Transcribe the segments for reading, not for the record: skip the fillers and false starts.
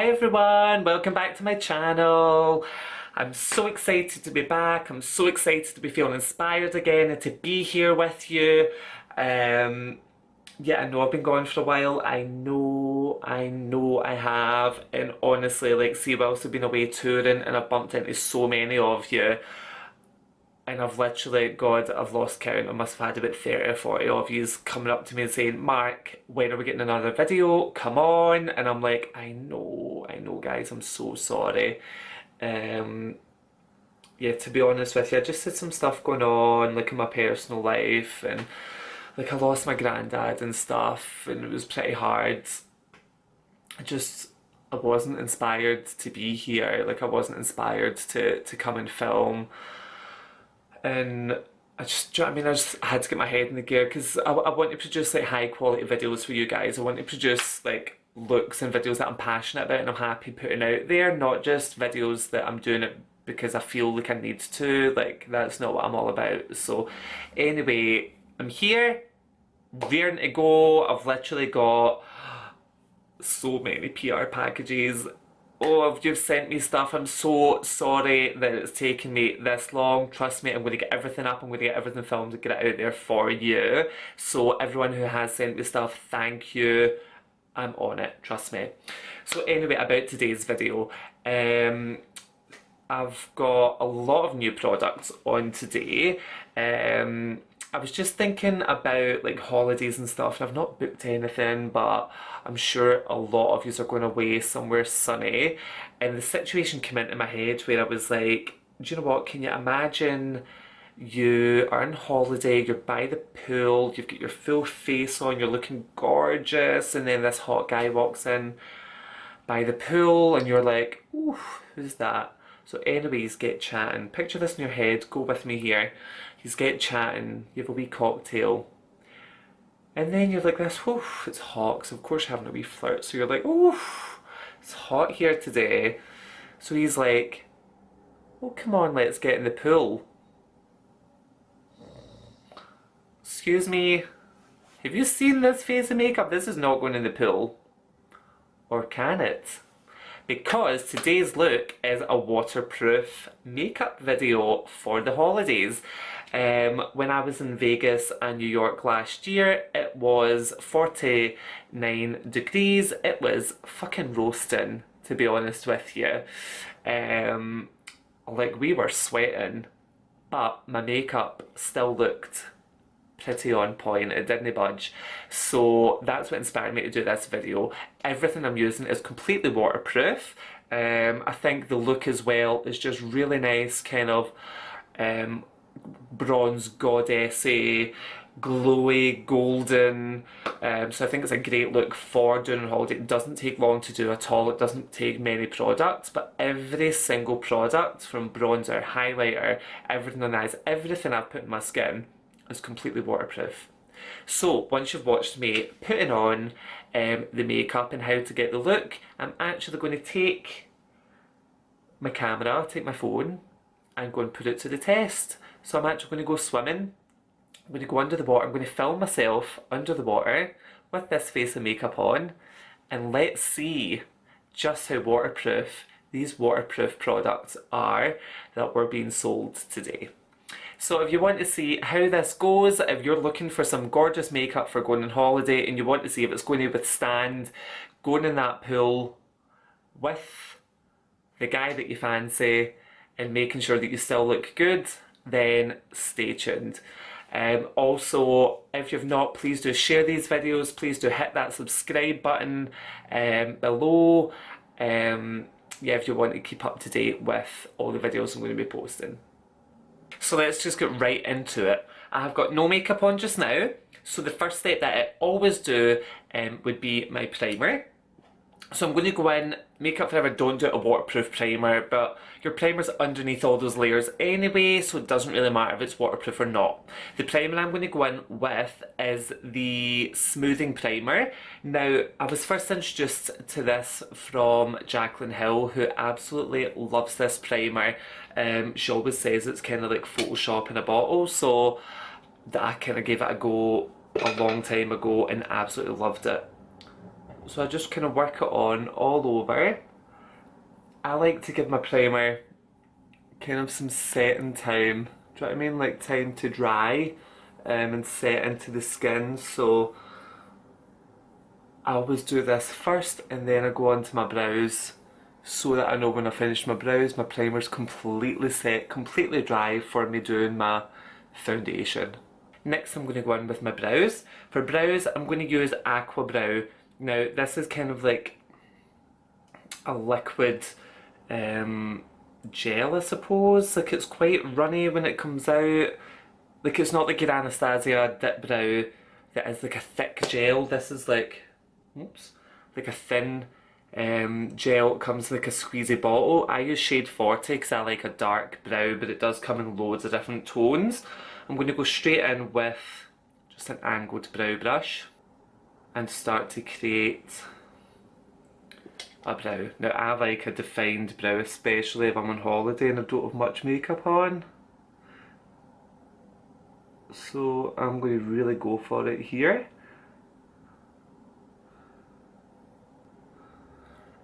Hi everyone, welcome back to my channel. I'm so excited to be back. I'm so excited to be feeling inspired again and to be here with you. Yeah, I know I've been gone for a while. I know I have. And honestly, like, see, I've also been away touring and I've bumped into so many of you. And I've literally, God, I've lost count. I must have had about 30 or 40 of yous coming up to me and saying, Mark, when are we getting another video? Come on. And I'm like, I know, guys, I'm so sorry. Yeah, to be honest with you, I just had some stuff going on, like in my personal life, and like I lost my granddad and stuff, and it was pretty hard. I wasn't inspired to be here. Like, I wasn't inspired to come and film. And I just, do you know what I mean? I had to get my head in the gear because I want to produce like high quality videos for you guys. I want to produce like looks and videos that I'm passionate about and I'm happy putting out there, not just videos that I'm doing it because I feel like I need to. Like, that's not what I'm all about. So anyway, I'm here, raring to go. I've literally got so many PR packages. Oh, you've sent me stuff. I'm so sorry that it's taken me this long. Trust me, I'm going to get everything up. I'm going to get everything filmed and get it out there for you. So everyone who has sent me stuff, thank you. I'm on it, trust me. So anyway, about today's video. I've got a lot of new products on today. I was just thinking about like holidays and stuff, and I've not booked anything, but I'm sure a lot of you are going away somewhere sunny. And the situation came into my head where I was like, do you know what? Can you imagine you are on holiday, you're by the pool, you've got your full face on, you're looking gorgeous, and then this hot guy walks in by the pool, and you're like, ooh, who's that? So anyways, get chatting. Picture this in your head, go with me here. He's get chatting, you have a wee cocktail. And then you're like this, whew, it's hot, so of course you're having a wee flirt. So you're like, ooh, it's hot here today. So he's like, oh, come on, let's get in the pool. Excuse me, have you seen this face of makeup? This is not going in the pool. Or can it? Because today's look is a waterproof makeup video for the holidays. When I was in Vegas and New York last year, it was 49 degrees. It was fucking roasting, to be honest with you. Like, we were sweating, but my makeup still looked pretty on point. It didn't budge. So that's what inspired me to do this video. Everything I'm using is completely waterproof. I think the look as well is just really nice, kind of bronze goddessy, glowy, golden. So I think it's a great look for doing a holiday. It doesn't take long to do at all. It doesn't take many products, but every single product, from bronzer, highlighter, everything on eyes, everything I've put in my skin is completely waterproof. So once you've watched me putting on the makeup and how to get the look, I'm actually going to take my camera, take my phone, and go and put it to the test. So I'm actually going to go swimming. I'm going to go under the water. I'm going to film myself under the water with this face of makeup on, and let's see just how waterproof these waterproof products are that were being sold today. So if you want to see how this goes, if you're looking for some gorgeous makeup for going on holiday and you want to see if it's going to withstand going in that pool with the guy that you fancy and making sure that you still look good, then stay tuned. Also, if you've not, please do share these videos. Please do hit that subscribe button below. Yeah, if you want to keep up to date with all the videos I'm going to be posting. So let's just get right into it. I have got no makeup on just now, so the first step that I always do would be my primer. So I'm going to go in, makeup forever, don't do a waterproof primer, but your primer's underneath all those layers anyway, so it doesn't really matter if it's waterproof or not. The primer I'm going to go in with is the smoothing primer. Now, I was first introduced to this from Jaclyn Hill, who absolutely loves this primer. She always says it's kind of like Photoshop in a bottle, so I kind of gave it a go a long time ago and absolutely loved it. So I just kind of work it on all over. I like to give my primer kind of some setting time. Do you know what I mean? Like time to dry and set into the skin. So I always do this first and then I go on to my brows so that I know when I finish my brows my primer's completely set, completely dry for me doing my foundation. Next I'm going to go in with my brows. For brows I'm going to use Aqua Brow. Now this is kind of like a liquid gel, I suppose. Like it's quite runny when it comes out. Like it's not like your Anastasia dip brow that is like a thick gel. This is like, oops, like a thin gel. It comes in like a squeezy bottle. I use shade 40 because I like a dark brow, but it does come in loads of different tones. I'm going to go straight in with just an angled brow brush and start to create a brow. Now I like a defined brow, especially if I'm on holiday and I don't have much makeup on. So I'm going to really go for it here.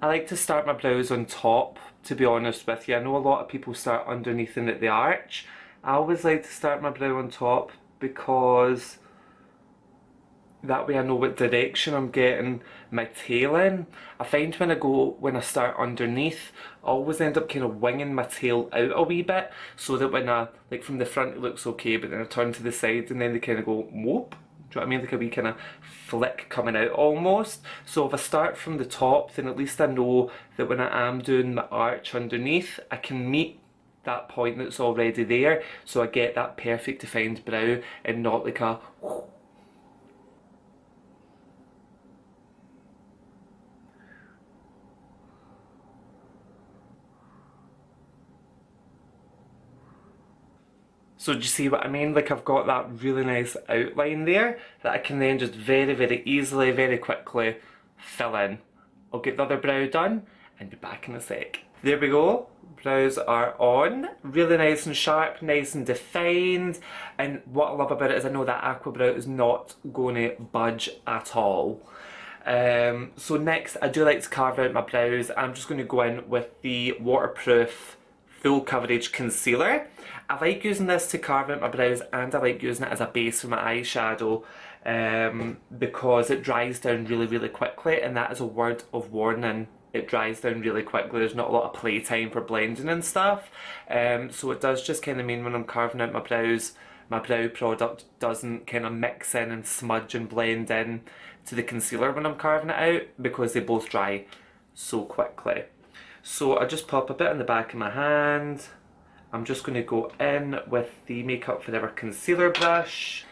I like to start my brows on top, to be honest with you. I know a lot of people start underneath and at the arch. I always like to start my brow on top because that way I know what direction I'm getting my tail in. I find when I start underneath, I always end up kind of winging my tail out a wee bit so that when I, like from the front it looks okay, but then I turn to the side and then they kind of go whoop. Do you know what I mean? Like a wee kind of flick coming out almost. So if I start from the top, then at least I know that when I am doing my arch underneath, I can meet that point that's already there, so I get that perfect defined brow and not like a So do you see what I mean? Like I've got that really nice outline there that I can then just very, very easily, very quickly fill in. I'll get the other brow done and be back in a sec. There we go. Brows are on. Really nice and sharp, nice and defined. And what I love about it is I know that Aqua Brow is not going to budge at all. So next I do like to carve out my brows. I'm just going to go in with the waterproof full coverage concealer. I like using this to carve out my brows and I like using it as a base for my eyeshadow because it dries down really, really quickly, and that is a word of warning. It dries down really quickly. There's not a lot of playtime for blending and stuff. So it does just kind of mean when I'm carving out my brows, my brow product doesn't kind of mix in and smudge and blend in to the concealer when I'm carving it out because they both dry so quickly. So I just pop a bit in the back of my hand. I'm just going to go in with the Makeup Forever concealer brush,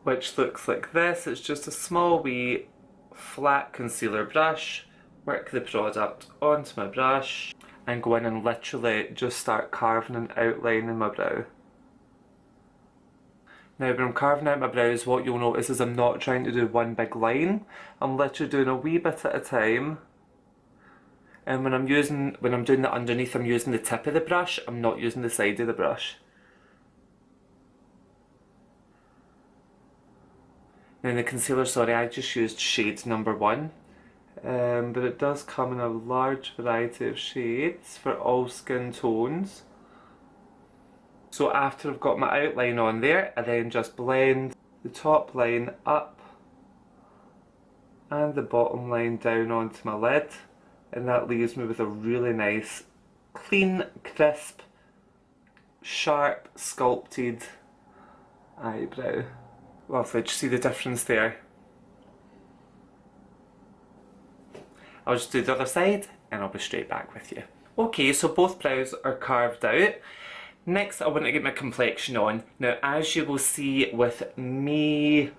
which looks like this. It's just a small wee flat concealer brush. Work the product onto my brush and go in and literally just start carving an outline in my brow. Now when I'm carving out my brows, what you'll notice is I'm not trying to do one big line. I'm literally doing a wee bit at a time. And when I'm doing the underneath, I'm using the tip of the brush, I'm not using the side of the brush. Now in the concealer, sorry, I just used shade number 1. But it does come in a large variety of shades for all skin tones. So after I've got my outline on there, I then just blend the top line up and the bottom line down onto my lid. And that leaves me with a really nice, clean, crisp, sharp, sculpted eyebrow. Lovely, do you see the difference there? I'll just do the other side and I'll be straight back with you. Okay, so both brows are carved out. Next, I want to get my complexion on. Now, as you will see with me,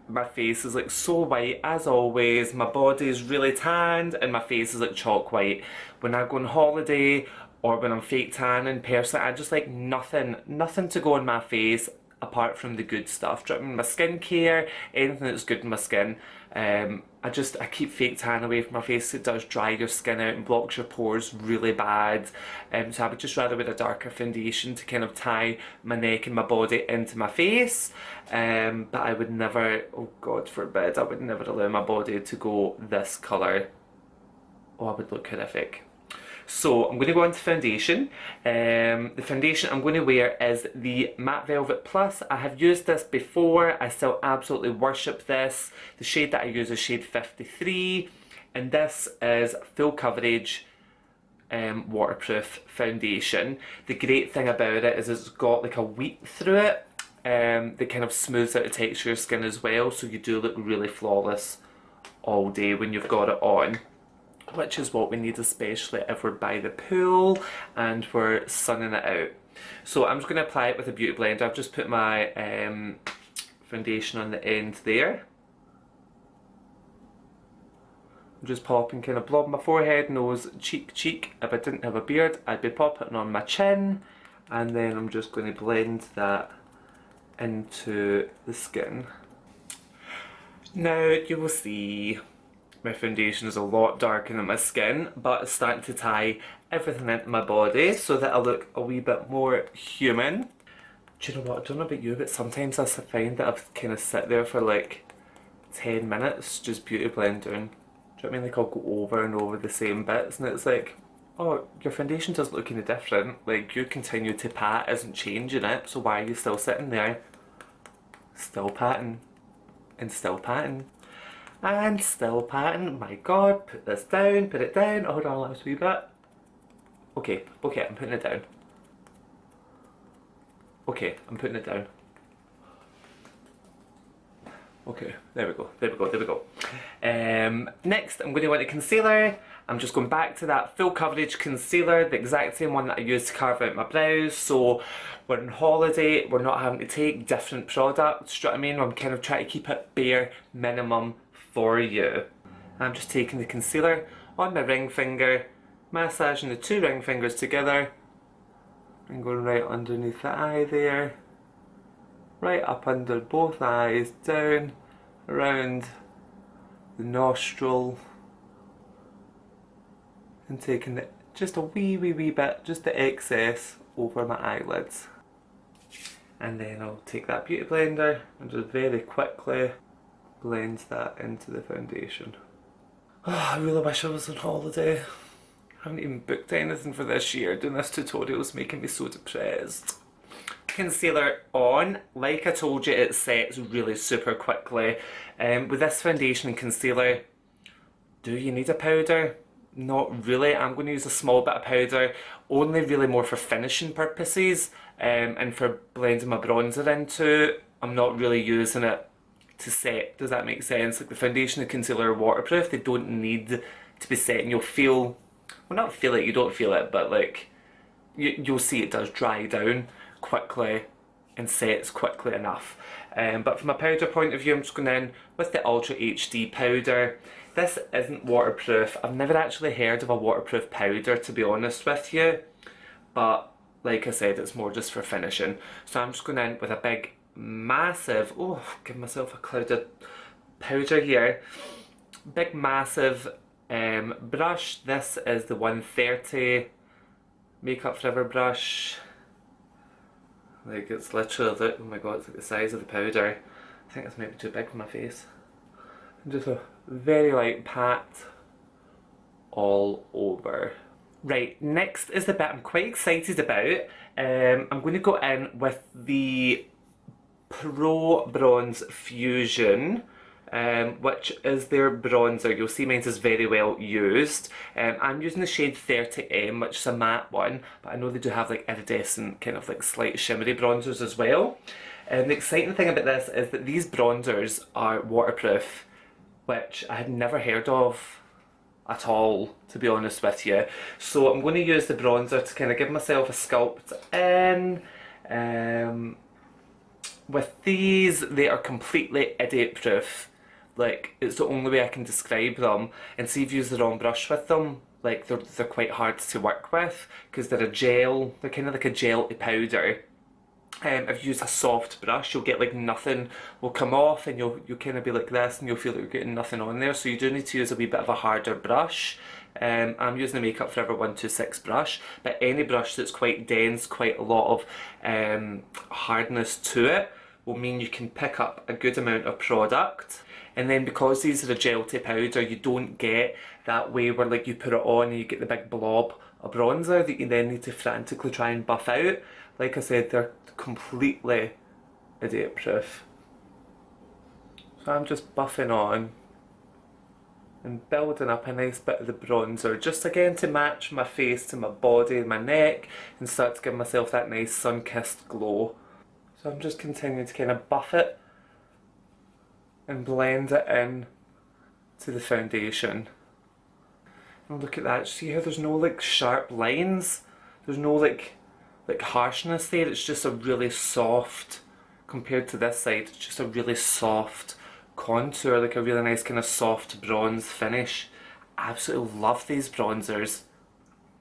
my face is like so white as always, my body is really tanned and my face is like chalk white. When I go on holiday or when I'm fake tanning, personally I just like nothing to go on my face apart from the good stuff. Do you know what I mean? My skincare, anything that's good in my skin. I keep fake tan away from my face. It does dry your skin out and blocks your pores really bad. So I would just rather wear a darker foundation to kind of tie my neck and my body into my face. But I would never, oh God forbid, I would never allow my body to go this colour. Oh, I would look horrific. So I'm going to go into foundation. The foundation I'm going to wear is the Matte Velvet Plus. I have used this before. I still absolutely worship this. The shade that I use is shade 53, and this is full coverage waterproof foundation. The great thing about it is it's got like a wheat through it that kind of smooths out the texture of your skin as well, so you do look really flawless all day when you've got it on, which is what we need, especially if we're by the pool and we're sunning it out. So I'm just going to apply it with a beauty blender. I've just put my foundation on the end there. I'm just popping kind of blob my forehead, nose, cheek. If I didn't have a beard, I'd be popping it on my chin, and then I'm just going to blend that into the skin. Now you will see my foundation is a lot darker than my skin, but it's starting to tie everything into my body so that I look a wee bit more human. Do you know what, I don't know about you, but sometimes I find that I've kind of sit there for like 10 minutes just beauty blending. Do you know what I mean? Like I'll go over and over the same bits and it's like, oh, your foundation doesn't look any different. Like your continue to pat isn't changing it, so why are you still sitting there? Still patting. And still patting. And still patting. My god, put this down, put it down. Hold on, last wee bit. Okay, I'm putting it down. Okay, I'm putting it down. Okay, there we go. Next, I'm going to go into concealer. I'm just going back to that full coverage concealer, the exact same one that I used to carve out my brows. So we're on holiday, we're not having to take different products, do you know what I mean? I'm kind of trying to keep it bare minimum for you. I'm just taking the concealer on my ring finger, massaging the two ring fingers together, and going right underneath the eye there, right up under both eyes, down, around the nostril, and taking just a wee bit, just the excess over my eyelids. And then I'll take that beauty blender and just very quickly blend that into the foundation. Oh, I really wish I was on holiday. I haven't even booked anything for this year. Doing this tutorial is making me so depressed. Concealer on. Like I told you, it sets really super quickly. With this foundation and concealer, do you need a powder? Not really. I'm going to use a small bit of powder, only really more for finishing purposes, and for blending my bronzer into. I'm not really using it to set. Does that make sense? Like the foundation and concealer are waterproof. They don't need to be set, and you'll feel, well, not feel it, you don't feel it, but like you'll see it does dry down quickly and sets quickly enough. But from a powder point of view, I'm just going in with the Ultra HD powder. This isn't waterproof. I've never actually heard of a waterproof powder, to be honest with you, but like I said, it's more just for finishing. So I'm just going in with a big massive, oh, give myself a clouded powder here, big massive brush. This is the 130 Makeup Forever brush. Like it's literally, oh my god, it's like the size of the powder. I think it's maybe too big for my face. And just a very light pat all over. Right, next is the bit I'm quite excited about. I'm going to go in with the Pro Bronze Fusion, which is their bronzer. You'll see mine is very well used. I'm using the shade 30M, which is a matte one, but I know they do have like iridescent, kind of like slight shimmery bronzers as well. The exciting thing about this is that these bronzers are waterproof, which I had never heard of at all, to be honest with you. So I'm going to use the bronzer to kind of give myself a sculpt in. With these, they are completely idiot proof. Like, it's the only way I can describe them. And see if you use the wrong brush with them, like they're quite hard to work with because they're a gel, they're kind of like a gel to powder. If you use a soft brush, you'll get like nothing will come off, and you'll kind of be like this, and you'll feel like you're getting nothing on there. So you do need to use a wee bit of a harder brush. I'm using the Makeup Forever 126 brush, but any brush that's quite dense, quite a lot of hardness to it, will mean you can pick up a good amount of product. And then because these are a gel to powder, you don't get that way where like you put it on and you get the big blob a bronzer that you then need to frantically try and buff out. Like I said, they're completely idiot proof. So I'm just buffing on and building up a nice bit of the bronzer, just again to match my face to my body and my neck and start to give myself that nice sun-kissed glow. So I'm just continuing to kind of buff it and blend it in to the foundation. And look at that, see how there's no like sharp lines? There's no like harshness there, it's just a really soft, compared to this side, it's just a really soft contour, like a really nice kind of soft bronze finish. Absolutely love these bronzers.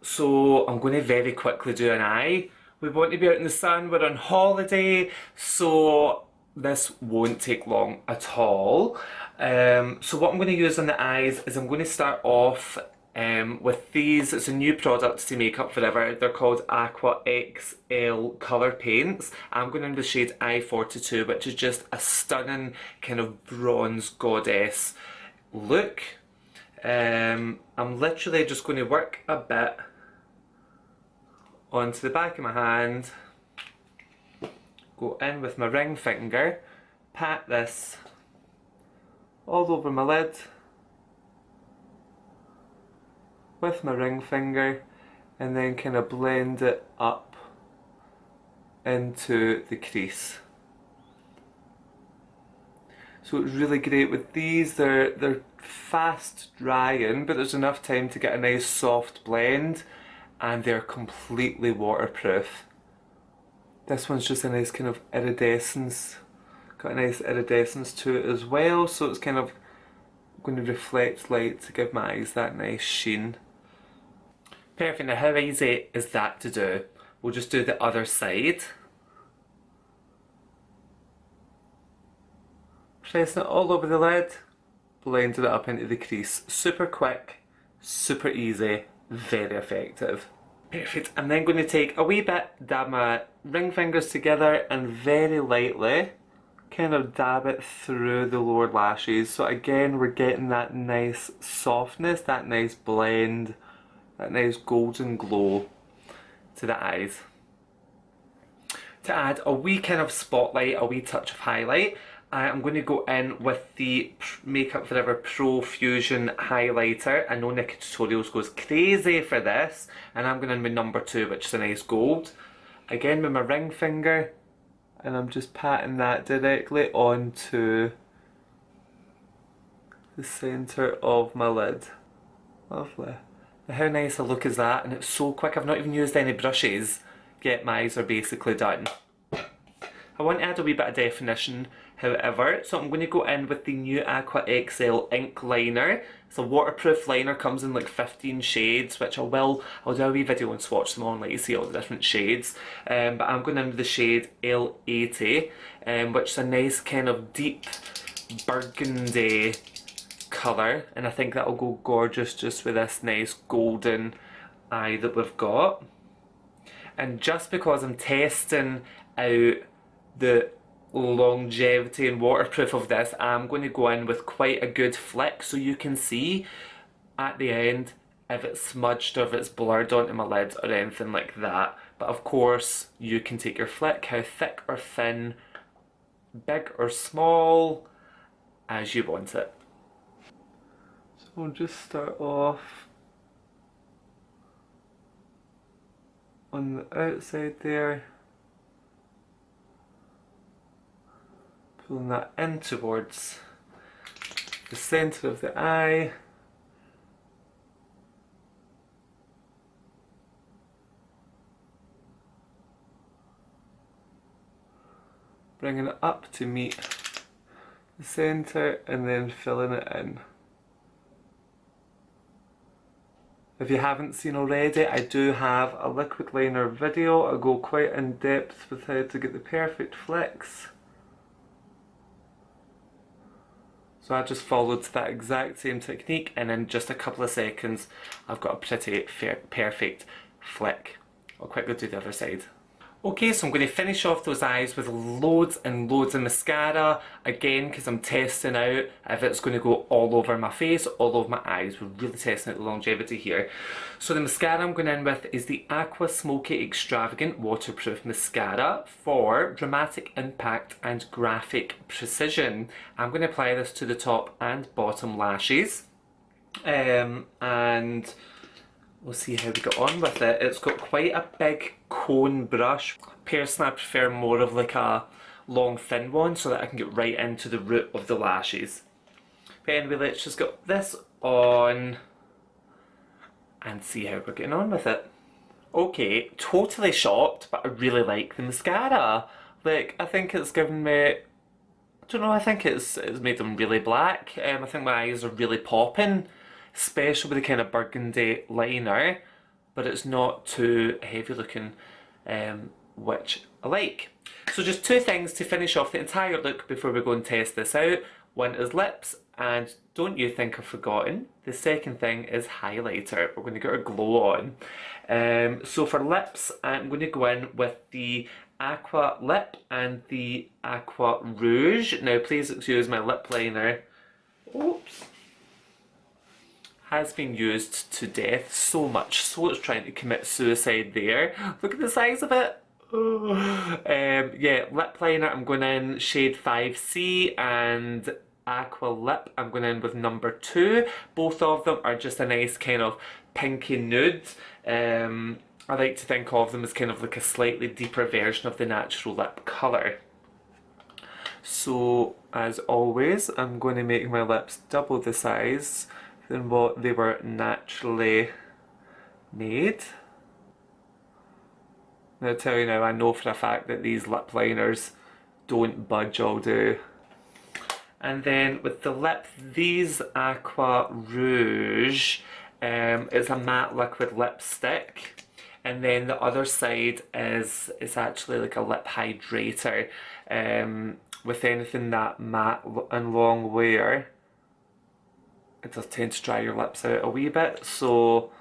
So I'm going to very quickly do an eye. We want to be out in the sun, we're on holiday, so this won't take long at all. So what I'm going to use on the eyes is I'm going to start off with these. It's a new product to Makeup Forever. They're called AQUA XL colour paints. I'm going in the shade I-42, which is just a stunning kind of bronze goddess look. I'm literally just going to work a bit onto the back of my hand, go in with my ring finger, pat this all over my lid with my ring finger, and then kind of blend it up into the crease. So it's really great with these, they're fast drying, but there's enough time to get a nice soft blend, and they're completely waterproof. This one's just a nice kind of iridescence, got a nice iridescence to it as well, so it's kind of going to reflect light to give my eyes that nice sheen. Perfect. Now how easy is that to do? We'll just do the other side. Pressing it all over the lid, blending it up into the crease. Super quick, super easy, very effective. Perfect. I'm then going to take a wee bit, dab my ring fingers together and very lightly kind of dab it through the lower lashes. So again, we're getting that nice softness, that nice blend, that nice golden glow to the eyes. To add a wee kind of spotlight, a wee touch of highlight, I'm going to go in with the Makeup Forever Pro Fusion Highlighter. I know Nikki Tutorials goes crazy for this, and I'm going in with number 2, which is a nice gold. Again with my ring finger, and I'm just patting that directly onto the centre of my lid. Lovely. Now how nice a look is that, and it's so quick. I've not even used any brushes, yet my eyes are basically done. I want to add a wee bit of definition, however, so I'm going to go in with the new AQUA XL ink liner. It's a waterproof liner, comes in like 15 shades, which I'll do a wee video and swatch them on, let you see all the different shades. But I'm going in with the shade L80, which is a nice kind of deep burgundy colour, and I think that'll go gorgeous just with this nice golden eye that we've got. And just because I'm testing out the longevity and waterproof of this, I'm going to go in with quite a good flick so you can see at the end if it's smudged or if it's blurred onto my lid or anything like that. But of course you can take your flick, how thick or thin, big or small, as you want it. So we'll just start off on the outside there, pulling that in towards the centre of the eye. Bringing it up to meet the centre and then filling it in. If you haven't seen already, I do have a liquid liner video. I go quite in depth with how to get the perfect flicks. So I just followed that exact same technique, and in just a couple of seconds I've got a pretty perfect flick. I'll quickly do the other side. Okay, so I'm going to finish off those eyes with loads and loads of mascara, again because I'm testing out if it's going to go all over my face, all over my eyes. We're really testing out the longevity here. So the mascara I'm going in with is the AQUA Smoky Extravagant Waterproof Mascara for dramatic impact and graphic precision. I'm going to apply this to the top and bottom lashes, and we'll see how we get on with it. It's got quite a big cone brush. Personally, I prefer more of like a long thin one so that I can get right into the root of the lashes. But anyway, let's just get this on and see how we're getting on with it. Okay, totally shocked, but I really like the mascara. Like, I think it's given me, I don't know, I think it's made them really black. I think my eyes are really popping, especially with the kind of burgundy liner, but it's not too heavy looking, which I like. So just two things to finish off the entire look before we go and test this out. One is lips, and don't you think I've forgotten, the second thing is highlighter. We're going to get our glow on. So for lips, I'm going to go in with the Aqua Lip and the Aqua Rouge. Now please excuse my lip liner. Oops. Has been used to death so much, so it's trying to commit suicide there. Look at the size of it. Yeah, lip liner, I'm going in shade 5C, and Aqua Lip, I'm going in with number 2. Both of them are just a nice kind of pinky nude. I like to think of them as kind of like a slightly deeper version of the natural lip colour. So, as always, I'm going to make my lips double the size than what they were naturally made. Now, I'll tell you now, I know for a fact that these lip liners don't budge all day. And then with the lip, these Aqua Rouge, it's a matte liquid lipstick. And then the other side is actually like a lip hydrator. With anything that matte and long wear, it does tend to dry your lips out a wee bit, so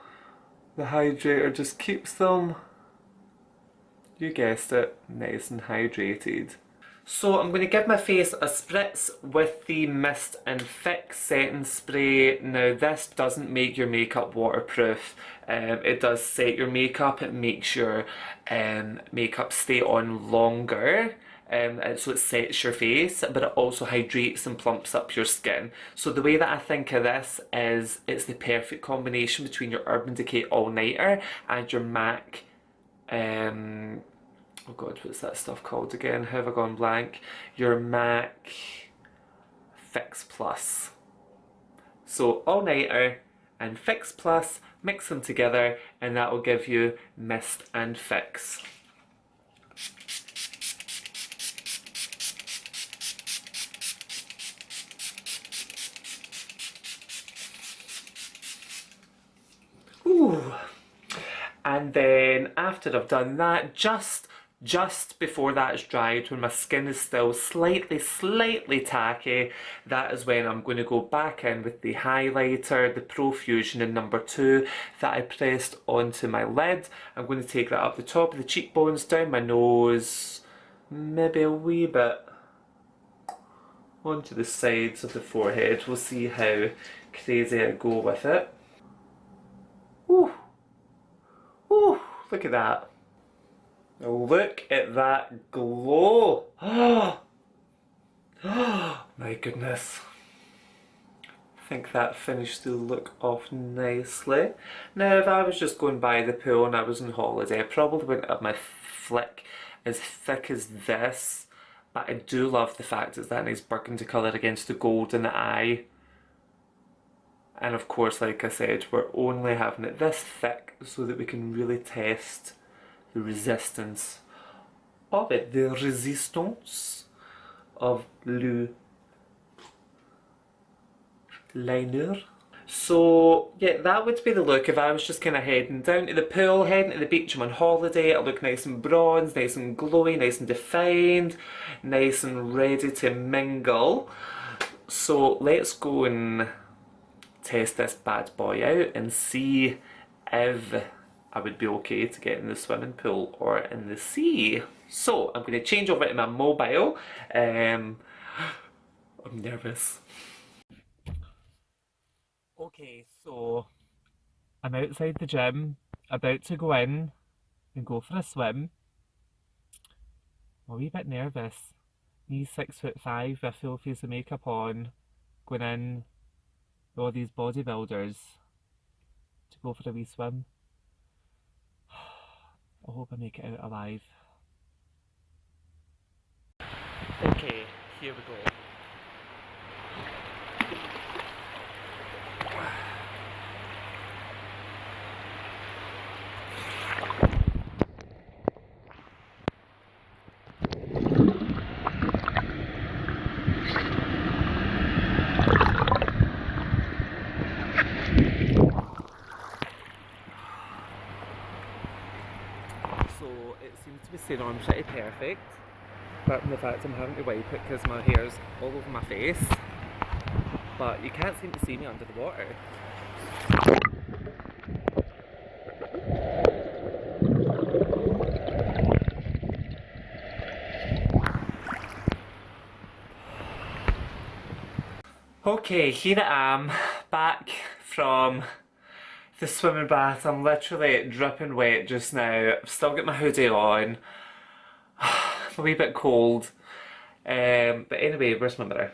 the hydrator just keeps them, you guessed it, nice and hydrated. So I'm going to give my face a spritz with the Mist and Fix setting spray. Now this doesn't make your makeup waterproof, it does set your makeup, it makes your makeup stay on longer. So it sets your face, but it also hydrates and plumps up your skin. So the way that I think of this is it's the perfect combination between your Urban Decay All-Nighter and your MAC, oh god, what's that stuff called again? How have I gone blank? Your MAC Fix Plus. So All-Nighter and Fix Plus, mix them together and that will give you Mist and Fix. Ooh. And then after I've done that, just before that is dried, when my skin is still slightly tacky, that is when I'm going to go back in with the highlighter, the Profusion in number 2 that I pressed onto my lid. I'm going to take that up the top of the cheekbones, down my nose, maybe a wee bit onto the sides of the forehead. We'll see how crazy I go with it. Ooh. Ooh, look at that. Look at that glow. Oh, my goodness. I think that finished the look off nicely. Now, if I was just going by the pool and I was on holiday, I probably wouldn't have my flick as thick as this, but I do love the fact it's that nice burgundy colour against the gold in the eye. And of course, like I said, we're only having it this thick so that we can really test the resistance of it, the resistance of le liner. So yeah, that would be the look if I was just kind of heading down to the pool, heading to the beach. I'm on holiday. I look nice and bronzed, nice and glowy, nice and defined, nice and ready to mingle. So let's go and test this bad boy out and see if I would be okay to get in the swimming pool or in the sea. So I'm going to change over to my mobile. I'm nervous. Okay, so I'm outside the gym, about to go in and go for a swim. I'm a wee bit nervous. Me 6'5" with a full face of makeup on, going in with all these bodybuilders to go for a wee swim. I hope I make it out alive. Okay, here we go. So it seems to be staying on pretty perfect, apart from the fact I'm having to wipe it because my hair's all over my face, but you can't seem to see me under the water. Okay, here I am, back from the swimming bath. I'm literally dripping wet just now. I've still got my hoodie on. I'm a wee bit cold. But anyway, where's my mirror?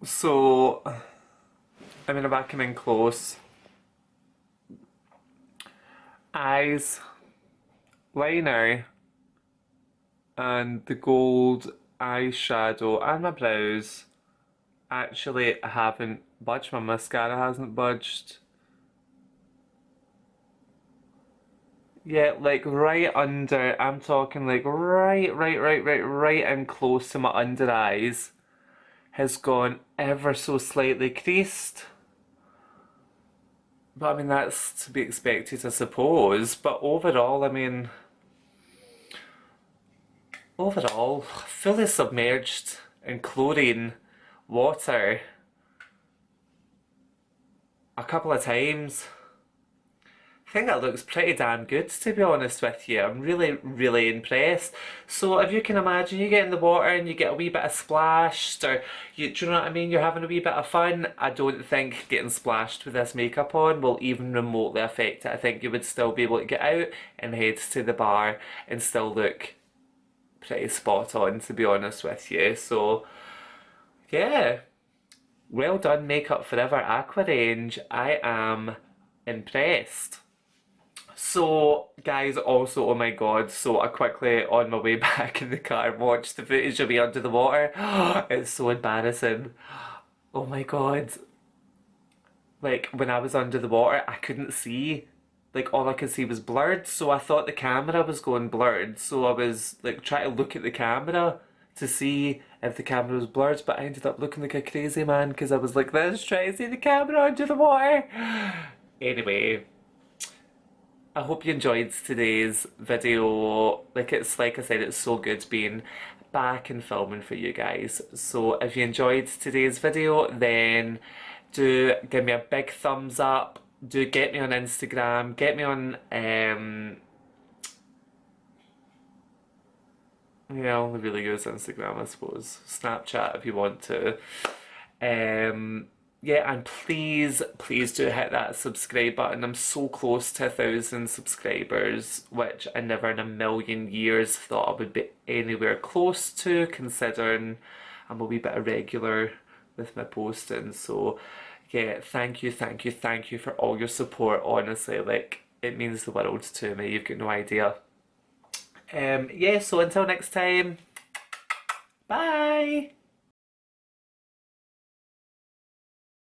So, I'm gonna back him in close. Eyes, liner, and the gold eyeshadow, and my brows actually haven't budged. My mascara hasn't budged. Yeah, like right under, I'm talking like right in close to my under eyes has gone ever so slightly creased. But I mean, that's to be expected, I suppose. But overall, I mean, overall, fully submerged in chlorine water a couple of times. I think that looks pretty damn good, to be honest with you. I'm really impressed. So if you can imagine, you get in the water and you get a wee bit of splashed, or do you know what I mean? You're having a wee bit of fun. I don't think getting splashed with this makeup on will even remotely affect it. I think you would still be able to get out and head to the bar and still look pretty spot on, to be honest with you. So yeah, well done, Makeup Forever Aqua range. I am impressed. So, guys, also, oh my god, so I quickly, on my way back in the car, watched the footage of me under the water. It's so embarrassing. Oh my god. Like, when I was under the water, I couldn't see. Like, all I could see was blurred, so I thought the camera was going blurred. So I was, like, trying to look at the camera to see if the camera was blurred, but I ended up looking like a crazy man because I was like this, trying to see the camera under the water. Anyway, I hope you enjoyed today's video. Like I said, it's so good being back and filming for you guys. So if you enjoyed today's video, then do give me a big thumbs up. Do get me on Instagram. Get me on yeah, only really use Instagram, I suppose. Snapchat if you want to. Yeah, and please do hit that subscribe button. I'm so close to 1,000 subscribers, which I never in a million years thought I would be anywhere close to, considering I'm a wee bit irregular with my posting. So yeah, thank you for all your support, honestly. Like, it means the world to me, you've got no idea. Yeah, so until next time, bye!